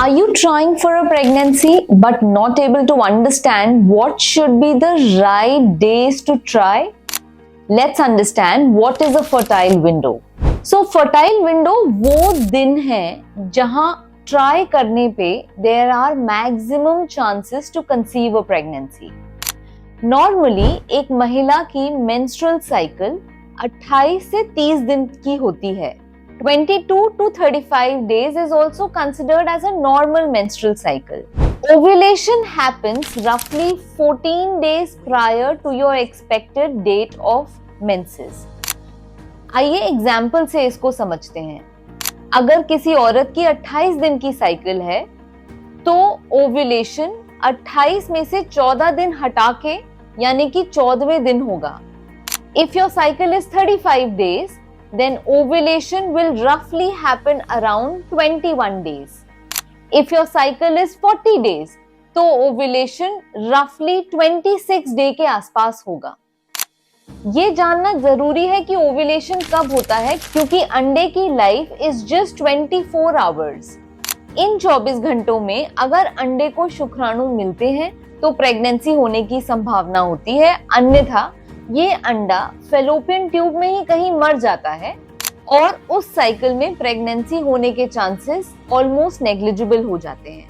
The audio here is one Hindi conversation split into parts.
Are you trying for a pregnancy but not able to understand what should be the right days to try? Let's understand what is a fertile window. So fertile window वो दिन है जहां ट्राई करने पे there are maximum chances to conceive a pregnancy. Normally एक महिला की menstrual cycle 28 से 30 दिन की होती है. 22 to 35 days is also considered as a normal menstrual cycle. Ovulation happens roughly 14 days prior to your expected date of menses. आइए एग्जाम्पल से इसको समझते हैं. अगर किसी औरत की 28 दिन की साइकिल है तो ओव्यूलेशन 28 में से 14 दिन हटा के यानी कि 14वें दिन होगा. If your cycle is 35 days, then ovulation will roughly happen around 21 days. If your cycle is 40 days, तो ovulation roughly 26 day के आसपास होगा. ये जानना जरूरी है कि ओव्यूलेशन कब होता है क्योंकि अंडे की लाइफ इज जस्ट 24 आवर्स. इन 24 घंटों में अगर अंडे को शुक्राणु मिलते हैं तो प्रेगनेंसी होने की संभावना होती है, अन्यथा ये अंडा फेलोपियन ट्यूब में ही कहीं मर जाता है और उस साइकिल में प्रेगनेंसी होने के चांसेस ऑलमोस्ट नेग्लिजिबल हो जाते हैं.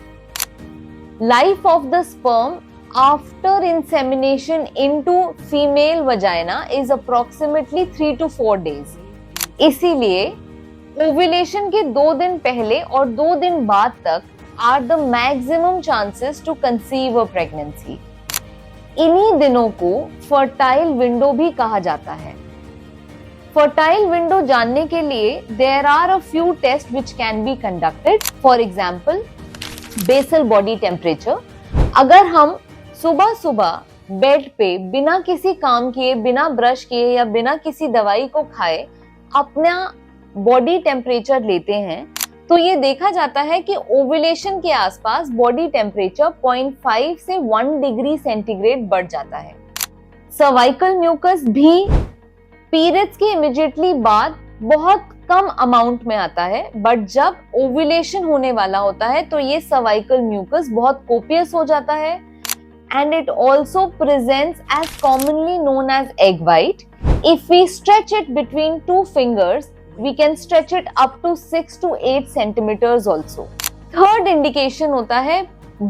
Life of the sperm after insemination into female vagina is approximately 3 to 4 days. इसीलिए ओव्यूलेशन के 2 दिन पहले और 2 दिन बाद तक are the maximum chances to conceive a pregnancy. इन्हीं दिनों को फर्टाइल विंडो भी कहा जाता है. फर्टाइल विंडो जानने के लिए there are a few test which can be conducted. For example basal body temperature. अगर हम सुबह सुबह बेड पे बिना किसी काम किए, बिना ब्रश किए या बिना किसी दवाई को खाए अपना बॉडी टेम्परेचर लेते हैं तो ये देखा जाता है कि ओव्यूलेशन के आसपास बॉडी टेम्परेचर 0.5 से 1 डिग्री सेंटीग्रेड बढ़ जाता है. सर्वाइकल म्यूकस भी पीरियड्स के इमीडिएटली बाद बहुत कम अमाउंट में आता है, बट जब ओव्यूलेशन होने वाला होता है तो ये सर्वाइकल म्यूकस बहुत कोपियस हो जाता है and it also presents as commonly known as egg white. If we stretch it between 2 fingers, we can stretch it up to 6 to 8 centimeters also. Third indication होता है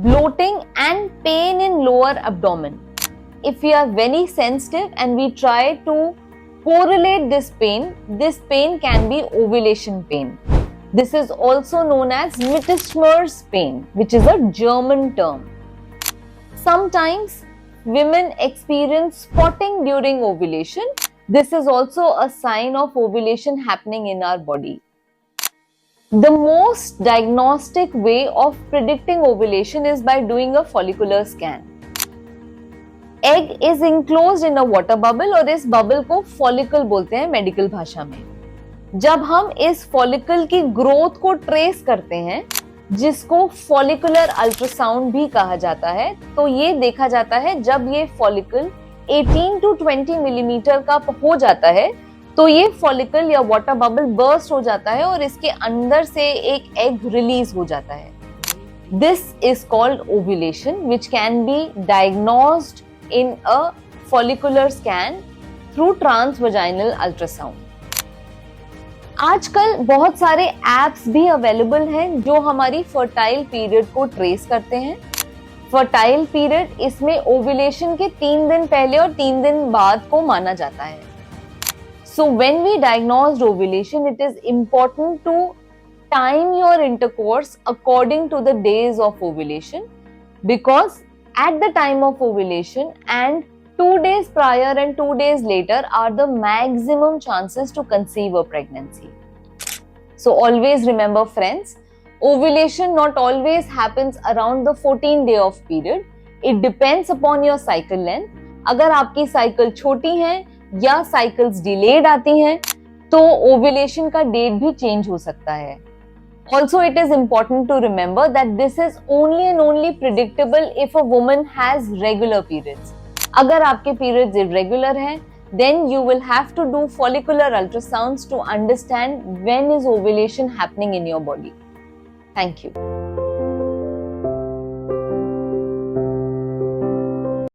bloating and pain in lower abdomen. If we are very sensitive and we try to correlate this pain can be ovulation pain. This is also known as Mittesmer's pain, which is a German term. Sometimes women experience spotting during ovulation. This is also a sign of ovulation happening in our body. The most diagnostic way of predicting ovulation is by doing a follicular scan. Egg is enclosed in a water bubble और इस bubble को follicle बोलते हैं मेडिकल भाषा में. जब हम इस follicle की growth को trace करते हैं जिसको फॉलिकुलर अल्ट्रासाउंड भी कहा जाता है, तो ये देखा जाता है जब ये फॉलिकल 18 to 20 मिलीमीटर का हो जाता है तो ये फॉलिकल या वाटर बबल बर्स्ट हो जाता है और इसके अंदर से एक एग रिलीज हो जाता है. This is called ovulation which can B diagnosed in a follicular scan through transvaginal ultrasound. आजकल बहुत सारे एप्स भी अवेलेबल हैं जो हमारी फर्टाइल पीरियड को ट्रेस करते हैं. फर्टाइल पीरियड इसमें ओव्यूलेशन के 3 दिन पहले और 3 दिन बाद को माना जाता है. So when we diagnose ovulation it is important to time your intercourse according to the days of ovulation because at the time of ovulation and 2 days prior and 2 days later are the maximum chances to conceive a pregnancy. So always remember friends, ovulation not always happens around the 14th day of period. It depends upon your cycle length. अगर आपकी साइकिल छोटी है या साइकिल्स डिलेड आती हैं तो ओव्यूलेशन का डेट भी चेंज हो सकता है. Also, it is important to remember that this is only and only predictable if a woman has regular periods. अगर आपके periods irregular हैं, then you will have to do follicular ultrasounds to understand when is ovulation happening in your body. Thank you.